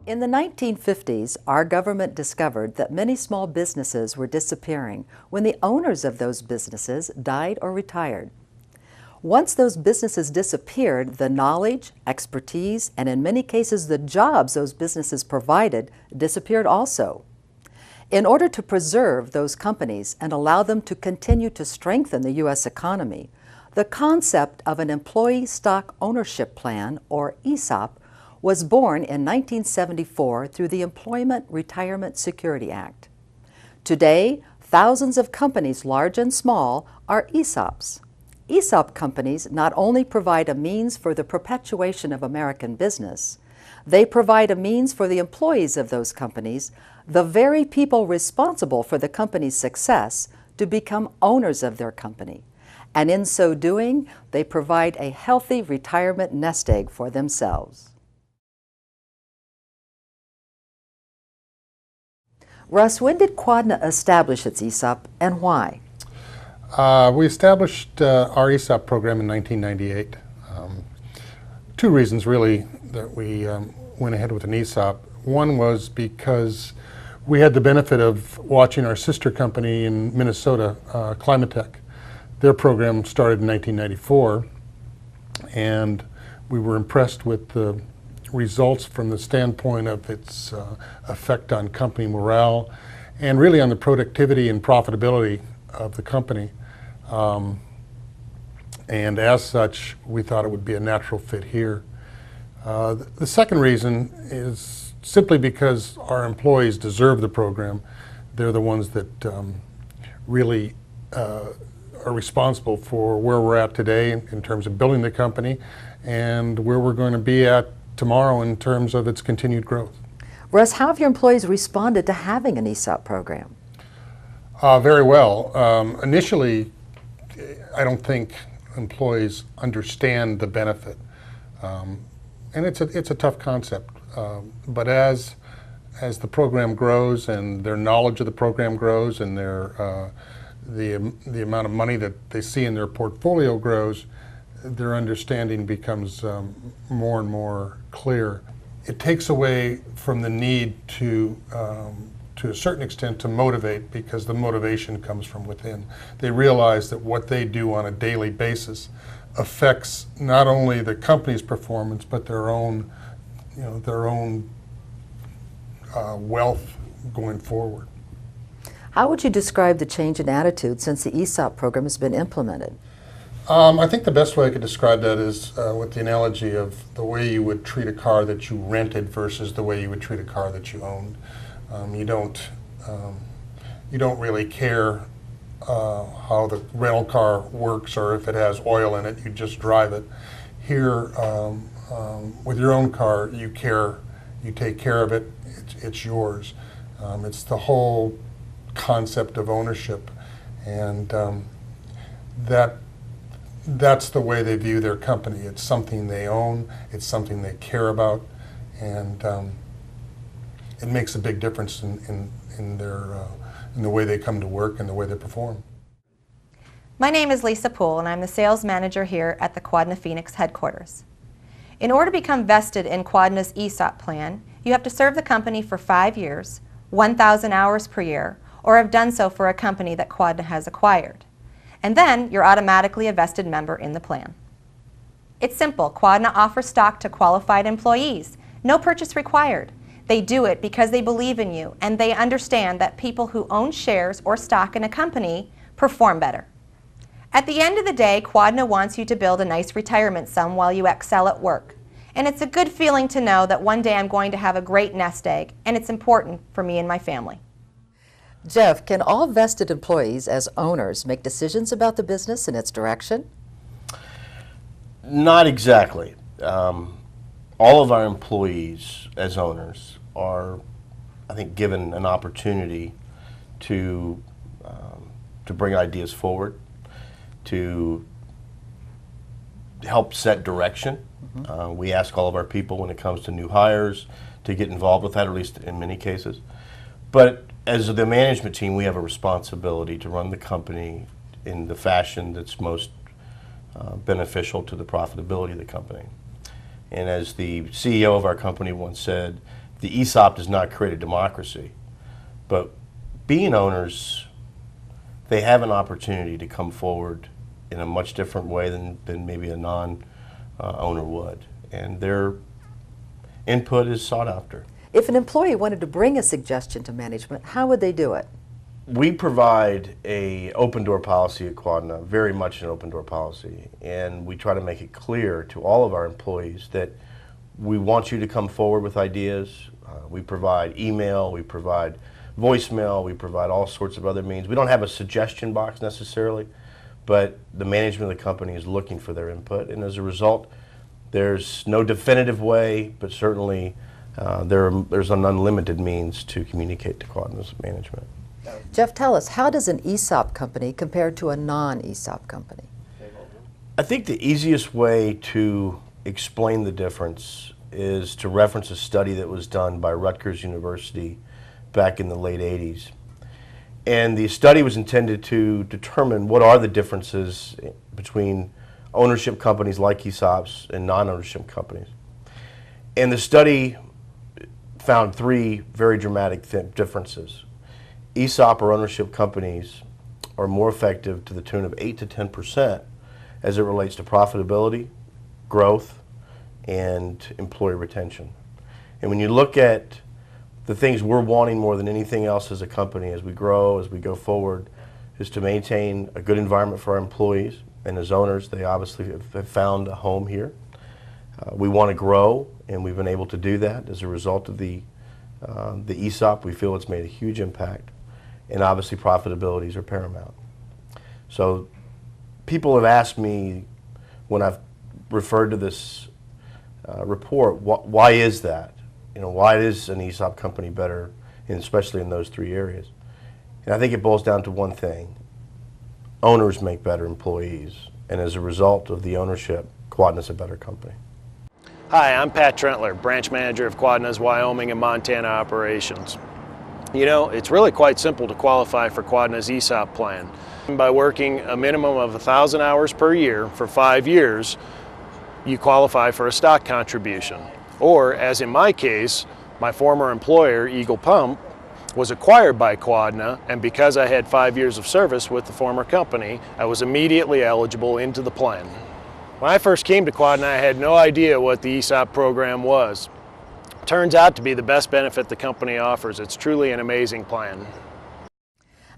In the 1950s, our government discovered that many small businesses were disappearing when the owners of those businesses died or retired. Once those businesses disappeared, the knowledge, expertise, and in many cases the jobs those businesses provided disappeared also. In order to preserve those companies and allow them to continue to strengthen the U.S. economy, the concept of an employee stock ownership plan, or ESOP, was born in 1974 through the Employment Retirement Security Act. Today, thousands of companies, large and small, are ESOPs. ESOP companies not only provide a means for the perpetuation of American business, they provide a means for the employees of those companies, the very people responsible for the company's success, to become owners of their company. And in so doing, they provide a healthy retirement nest egg for themselves. Russ, when did Quadna establish its ESOP and why? We established our ESOP program in 1998. Two reasons really that we went ahead with an ESOP. One was because we had the benefit of watching our sister company in Minnesota, Climatech. Their program started in 1994, and we were impressed with the results from the standpoint of its effect on company morale and really on the productivity and profitability of the company. And as such, we thought it would be a natural fit here. The second reason is simply because our employees deserve the program. They're the ones that really are responsible for where we're at today in terms of building the company and where we're going to be at tomorrow in terms of its continued growth. Russ, how have your employees responded to having an ESOP program? Very well. Initially, I don't think employees understand the benefit, and it's a tough concept. But as the program grows and their knowledge of the program grows and the amount of money that they see in their portfolio grows, their understanding becomes more and more clear. It takes away from the need to a certain extent to motivate, because the motivation comes from within. They realize that what they do on a daily basis affects not only the company's performance but their own wealth going forward. How would you describe the change in attitude since the ESOP program has been implemented? I think the best way I could describe that is with the analogy of the way you would treat a car that you rented versus the way you would treat a car that you owned. You don't really care how the rental car works or if it has oil in it. You just drive it. Here, with your own car, you care. You take care of it. It's yours. It's the whole concept of ownership, and that's the way they view their company. It's something they own, it's something they care about, and it makes a big difference in the way they come to work and the way they perform. My name is Lisa Poole, and I'm the sales manager here at the Quadna Phoenix headquarters. In order to become vested in Quadna's ESOP plan, you have to serve the company for 5 years, 1,000 hours per year, or have done so for a company that Quadna has acquired. And then you're automatically a vested member in the plan. It's simple. Quadna offers stock to qualified employees. No purchase required. They do it because they believe in you and they understand that people who own shares or stock in a company perform better. At the end of the day, Quadna wants you to build a nice retirement sum while you excel at work. And it's a good feeling to know that one day I'm going to have a great nest egg, and it's important for me and my family. Jeff, can all vested employees as owners make decisions about the business and its direction? Not exactly. All of our employees as owners are, I think, given an opportunity to bring ideas forward, to help set direction. Mm-hmm. We ask all of our people when it comes to new hires to get involved with that, or at least in many cases. But as the management team, we have a responsibility to run the company in the fashion that's most beneficial to the profitability of the company. And as the CEO of our company once said, the ESOP does not create a democracy, but being owners, they have an opportunity to come forward in a much different way than maybe a non-owner would. And their input is sought after. If an employee wanted to bring a suggestion to management, how would they do it? We provide a open door policy at Quadna, very much an open door policy, and we try to make it clear to all of our employees that we want you to come forward with ideas. We provide email, we provide voicemail, we provide all sorts of other means. We don't have a suggestion box necessarily, but the management of the company is looking for their input, and as a result, there's no definitive way, but certainly there's an unlimited means to communicate to Quadna's management. Jeff, tell us, how does an ESOP company compare to a non-ESOP company? I think the easiest way to explain the difference is to reference a study that was done by Rutgers University back in the late 80s. And the study was intended to determine what are the differences between ownership companies like ESOPs and non-ownership companies. And the study found three very dramatic differences. ESOP or ownership companies are more effective to the tune of 8 to 10% as it relates to profitability, growth, and employee retention. And when you look at the things we're wanting more than anything else as a company, as we grow, as we go forward, is to maintain a good environment for our employees. And as owners, they obviously have found a home here. We want to grow, and we've been able to do that as a result of the ESOP. We feel it's made a huge impact. And obviously profitabilities are paramount. So people have asked me when I've referred to this report, why is that? You know, why is an ESOP company better, and especially in those three areas? And I think it boils down to one thing. Owners make better employees, and as a result of the ownership, Quadna's a better company. Hi, I'm Pat Trentler, branch manager of Quadna's Wyoming and Montana operations. You know, it's really quite simple to qualify for Quadna's ESOP plan. By working a minimum of 1,000 hours per year for 5 years, you qualify for a stock contribution. Or, as in my case, my former employer, Eagle Pump, was acquired by Quadna, and because I had 5 years of service with the former company, I was immediately eligible into the plan. When I first came to Quadna, I had no idea what the ESOP program was. Turns out to be the best benefit the company offers. It's truly an amazing plan.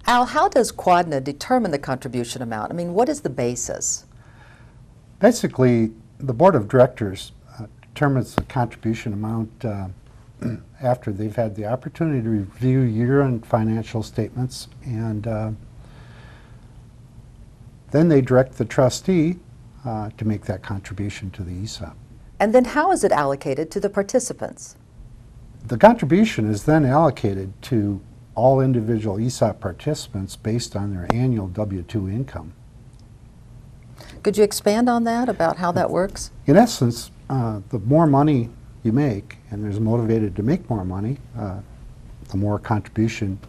Al, how does Quadna determine the contribution amount? I mean, what is the basis? Basically, the board of directors determines the contribution amount after they've had the opportunity to review year-end financial statements, and then they direct the trustee to make that contribution to the ESOP. And then how is it allocated to the participants? The contribution is then allocated to all individual ESOP participants based on their annual W-2 income. Could you expand on that, about how that works? In essence, the more money you make, and there's motivated to make more money, the more contribution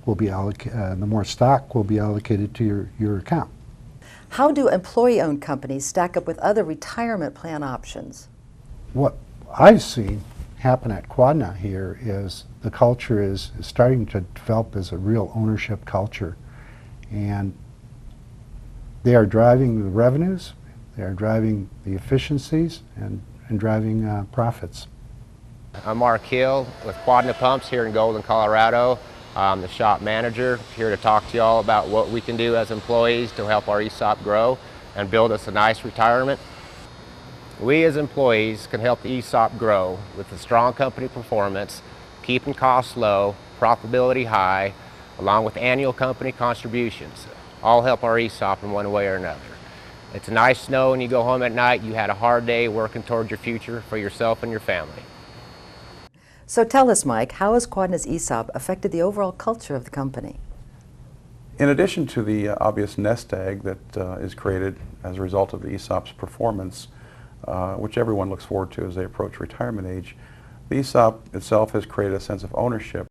will be allocated, the more stock will be allocated to your account. How do employee-owned companies stack up with other retirement plan options? What I've seen happen at Quadna here is the culture is starting to develop as a real ownership culture, and they are driving the revenues, they are driving the efficiencies, and driving profits. I'm Mark Hill with Quadna Pumps here in Golden, Colorado. I'm the shop manager, here to talk to you all about what we can do as employees to help our ESOP grow and build us a nice retirement. We as employees can help the ESOP grow with the strong company performance, keeping costs low, profitability high, along with annual company contributions. All help our ESOP in one way or another. It's nice to know when you go home at night you had a hard day working towards your future for yourself and your family. So tell us, Mike, how has Quadna's ESOP affected the overall culture of the company? In addition to the obvious nest egg that is created as a result of the ESOP's performance, which everyone looks forward to as they approach retirement age, the ESOP itself has created a sense of ownership